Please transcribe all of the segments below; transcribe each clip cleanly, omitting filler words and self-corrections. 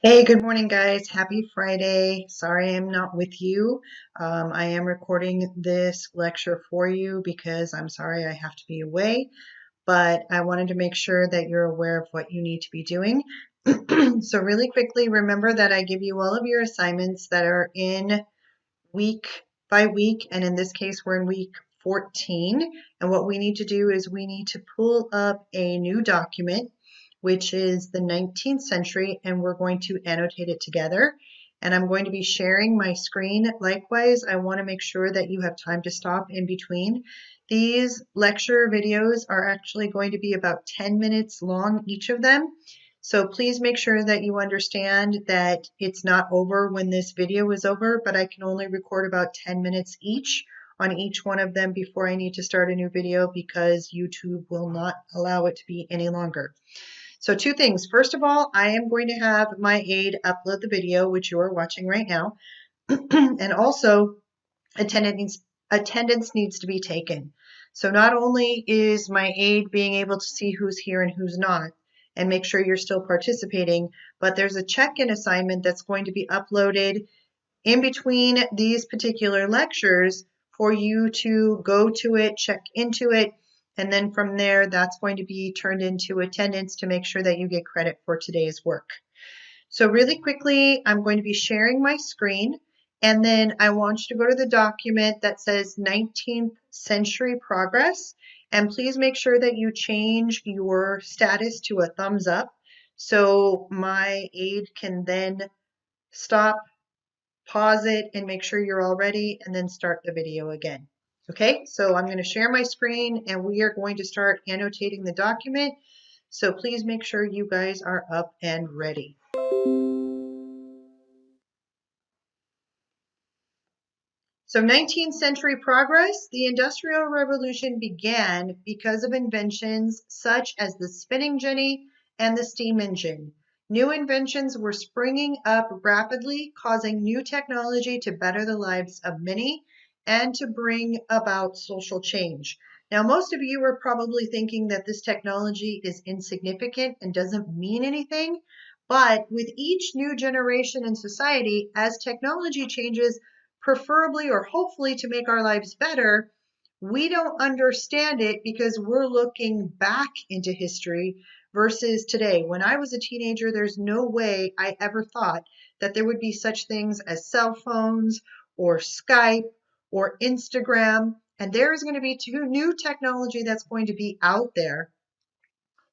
Hey, good morning, guys. Happy Friday. Sorry I'm not with you. I am recording this lecture for you because I'm sorry I have to be away, but I wanted to make sure that you're aware of what you need to be doing. So really quickly, remember that I give you all of your assignments that are in week by week, and in this case, we're in week 14. And what we need to do is we need to pull up a new document, which is the 19th century, and we're going to annotate it together. And I'm going to be sharing my screen. Likewise, I want to make sure that you have time to stop in between. These lecture videos are actually going to be about 10 minutes long, each of them. So please make sure that you understand that it's not over when this video is over, but I can only record about 10 minutes each on each one of them before I need to start a new video because YouTube will not allow it to be any longer. So two things. First of all, I am going to have my aide upload the video, which you are watching right now. And also, attendance needs to be taken. So not only is my aide being able to see who's here and who's not, and make sure you're still participating, but there's a check-in assignment that's going to be uploaded in between these particular lectures for you to go to it, check into it, and then from there, that's going to be turned into attendance to make sure that you get credit for today's work. So really quickly, I'm going to be sharing my screen, and then I want you to go to the document that says 19th Century Progress, and please make sure that you change your status to a thumbs up so my aide can then stop, pause it, and make sure you're all ready, and then start the video again. Okay, so I'm going to share my screen, and we are going to start annotating the document. So please make sure you guys are up and ready. So 19th century progress, the Industrial Revolution began because of inventions such as the spinning jenny and the steam engine. New inventions were springing up rapidly, causing new technology to better the lives of many and to bring about social change. Now, most of you are probably thinking that this technology is insignificant and doesn't mean anything, but with each new generation in society, as technology changes, preferably or hopefully to make our lives better, we don't understand it because we're looking back into history versus today. When I was a teenager, there's no way I ever thought that there would be such things as cell phones or Skype or Instagram. And there is going to be new technology that's going to be out there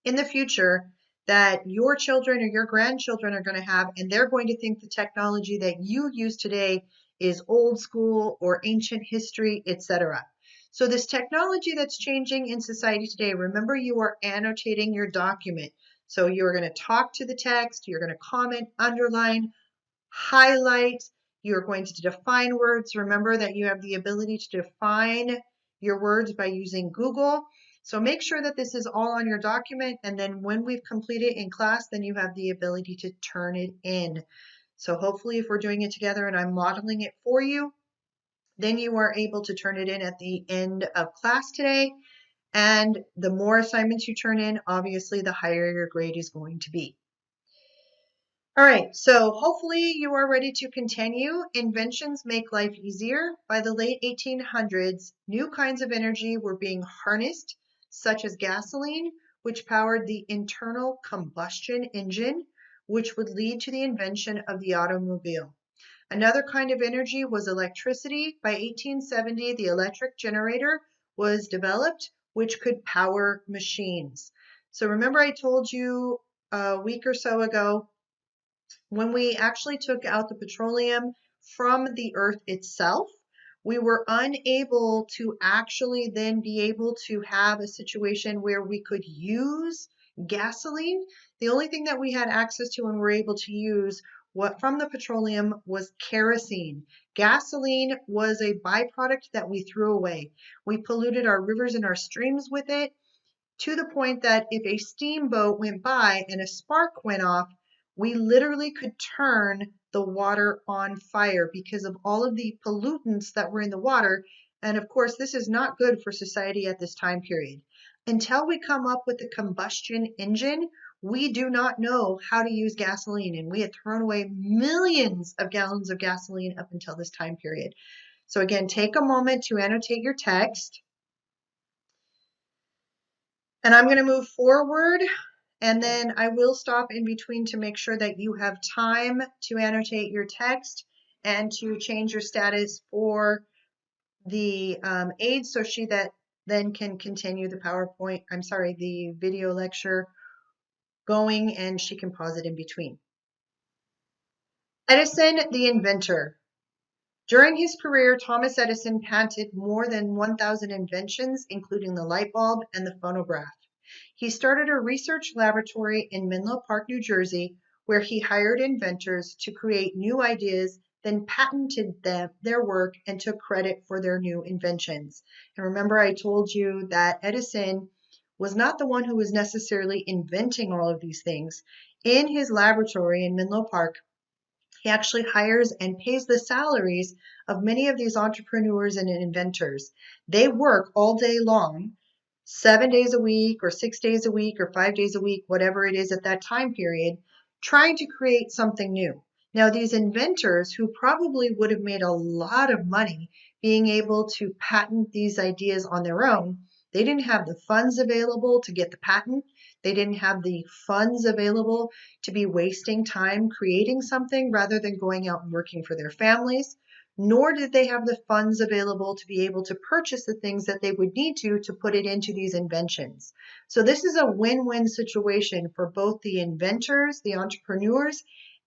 in the future that your children or your grandchildren are going to have, and they're going to think the technology that you use today is old school or ancient history, etc. So this technology that's changing in society today, remember you are annotating your document. So you're going to talk to the text, you're going to comment, underline, highlight, you're going to define words. Remember that you have the ability to define your words by using Google. So make sure that this is all on your document, and then when we've completed in class, then you have the ability to turn it in. So hopefully if we're doing it together and I'm modeling it for you, then you are able to turn it in at the end of class today. And the more assignments you turn in, obviously the higher your grade is going to be. All right, so hopefully you are ready to continue. Inventions make life easier. By the late 1800s, new kinds of energy were being harnessed, such as gasoline, which powered the internal combustion engine, which would lead to the invention of the automobile. Another kind of energy was electricity. By 1870, the electric generator was developed, which could power machines. So remember I told you a week or so ago, when we actually took out the petroleum from the earth itself, we were unable to actually then be able to have a situation where we could use gasoline. The only thing that we had access to and were able to use what from the petroleum was kerosene. Gasoline was a byproduct that we threw away. We polluted our rivers and our streams with it to the point that if a steamboat went by and a spark went off, we literally could turn the water on fire because of all of the pollutants that were in the water. And of course, this is not good for society at this time period. Until we come up with the combustion engine, we do not know how to use gasoline, and we had thrown away millions of gallons of gasoline up until this time period. So again, take a moment to annotate your text. And I'm going to move forward, and then I will stop in between to make sure that you have time to annotate your text and to change your status for the aide, so she that then can continue the video lecture going, and she can pause it in between. Edison, the inventor. During his career, Thomas Edison patented more than 1,000 inventions, including the light bulb and the phonograph. He started a research laboratory in Menlo Park, New Jersey, where he hired inventors to create new ideas, then patented their work and took credit for their new inventions. And remember, I told you that Edison was not the one who was necessarily inventing all of these things. In his laboratory in Menlo Park, he actually hires and pays the salaries of many of these entrepreneurs and inventors. They work all day long, 7 days a week or 6 days a week or 5 days a week, whatever it is at that time period, trying to create something new. Now, these inventors, who probably would have made a lot of money being able to patent these ideas on their own, they didn't have the funds available to get the patent. They didn't have the funds available to be wasting time creating something rather than going out and working for their families, nor did they have the funds available to be able to purchase the things that they would need to put it into these inventions. So this is a win-win situation for both the inventors, the entrepreneurs,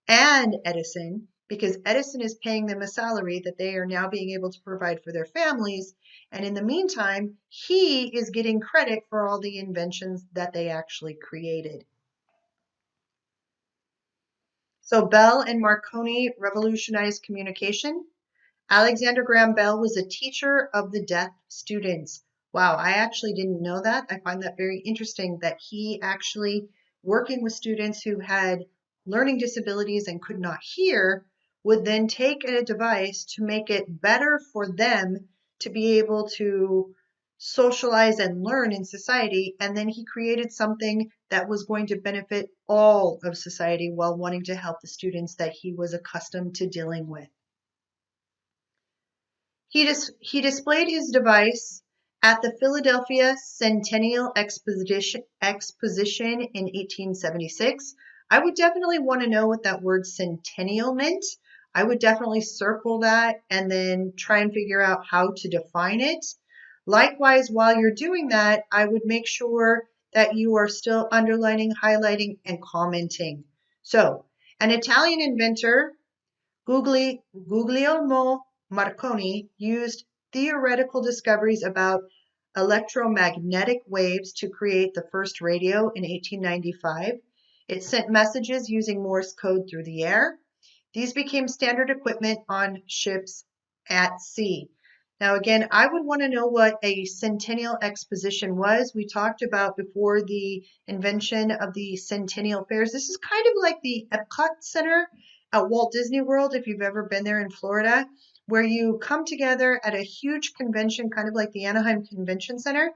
and Edison, because Edison is paying them a salary that they are now being able to provide for their families. And in the meantime, he is getting credit for all the inventions that they actually created. So Bell and Marconi revolutionized communication. Alexander Graham Bell was a teacher of the deaf students. Wow, I actually didn't know that. I find that very interesting that he actually, working with students who had learning disabilities and could not hear, would then take a device to make it better for them to be able to socialize and learn in society. And then he created something that was going to benefit all of society while wanting to help the students that he was accustomed to dealing with. He displayed his device at the Philadelphia Centennial Exposition in 1876. I would definitely want to know what that word centennial meant. I would definitely circle that and then try and figure out how to define it. Likewise, while you're doing that, I would make sure that you are still underlining, highlighting, and commenting. So, an Italian inventor, Guglielmo Marconi, used theoretical discoveries about electromagnetic waves to create the first radio in 1895. It sent messages using Morse code through the air. These became standard equipment on ships at sea. Now, again, I would want to know what a Centennial Exposition was. We talked about before the invention of the Centennial Fairs. This is kind of like the Epcot Center at Walt Disney World, if you've ever been there in Florida, where you come together at a huge convention, kind of like the Anaheim Convention Center,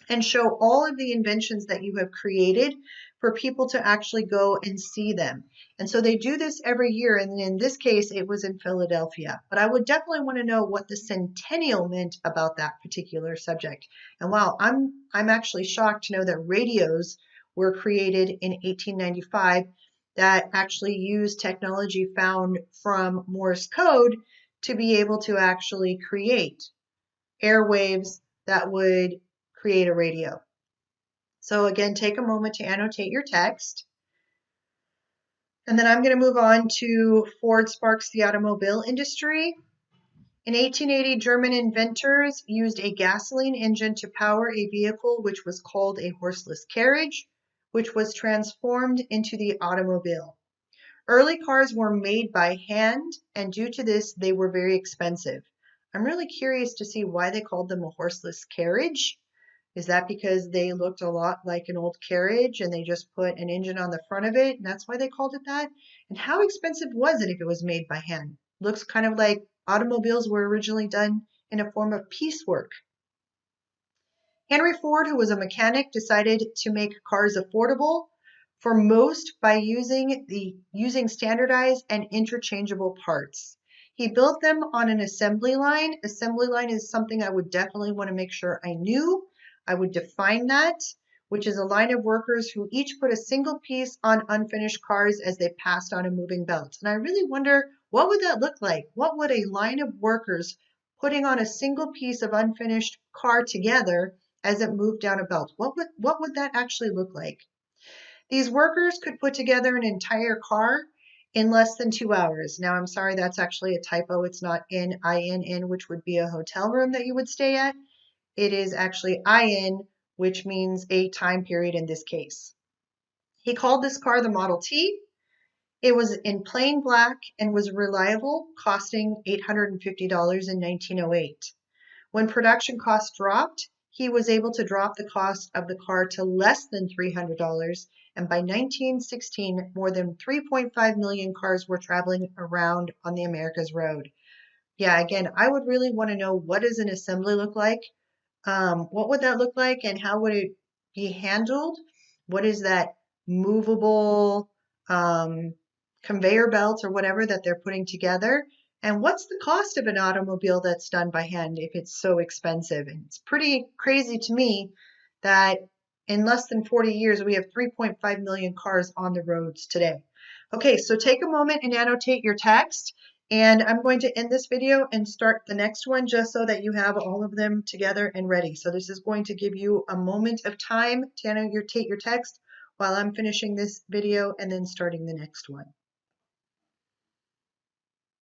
and show all of the inventions that you have created for people to actually go and see them. And so they do this every year, and in this case, it was in Philadelphia. But I would definitely want to know what the centennial meant about that particular subject. And wow, I'm actually shocked to know that radios were created in 1895 that actually used technology found from Morse code to be able to actually create airwaves that would create a radio. So again, take a moment to annotate your text. And then I'm going to move on to Ford sparks the automobile industry. In 1880, German inventors used a gasoline engine to power a vehicle which was called a horseless carriage, which was transformed into the automobile. Early cars were made by hand, and due to this, they were very expensive. I'm really curious to see why they called them a horseless carriage. Is that because they looked a lot like an old carriage and they just put an engine on the front of it, and that's why they called it that? And how expensive was it if it was made by hand? Looks kind of like automobiles were originally done in a form of piecework. Henry Ford, who was a mechanic, decided to make cars affordable. for most by using standardized and interchangeable parts. He built them on an assembly line. Assembly line is something I would definitely want to make sure I knew. I would define that, which is a line of workers who each put a single piece on unfinished cars as they passed on a moving belt. And I really wonder, what would that look like? What would a line of workers putting on a single piece of unfinished car together as it moved down a belt? What would that actually look like? These workers could put together an entire car in less than 2 hours. Now, I'm sorry, that's actually a typo. It's not IN, which would be a hotel room that you would stay at. It is actually IN, which means a time period in this case. He called this car the Model T. It was in plain black and was reliable, costing $850 in 1908. When production costs dropped, he was able to drop the cost of the car to less than $300, and by 1916, more than 3.5 million cars were traveling around on the America's road. Yeah, again, I would really want to know, what does an assembly look like? What would that look like, and how would it be handled? What is that movable conveyor belt or whatever that they're putting together? And what's the cost of an automobile that's done by hand if it's so expensive? And it's pretty crazy to me that in less than 40 years, we have 3.5 million cars on the roads today. Okay, so take a moment and annotate your text. And I'm going to end this video and start the next one just so that you have all of them together and ready. So this is going to give you a moment of time to annotate your text while I'm finishing this video and then starting the next one.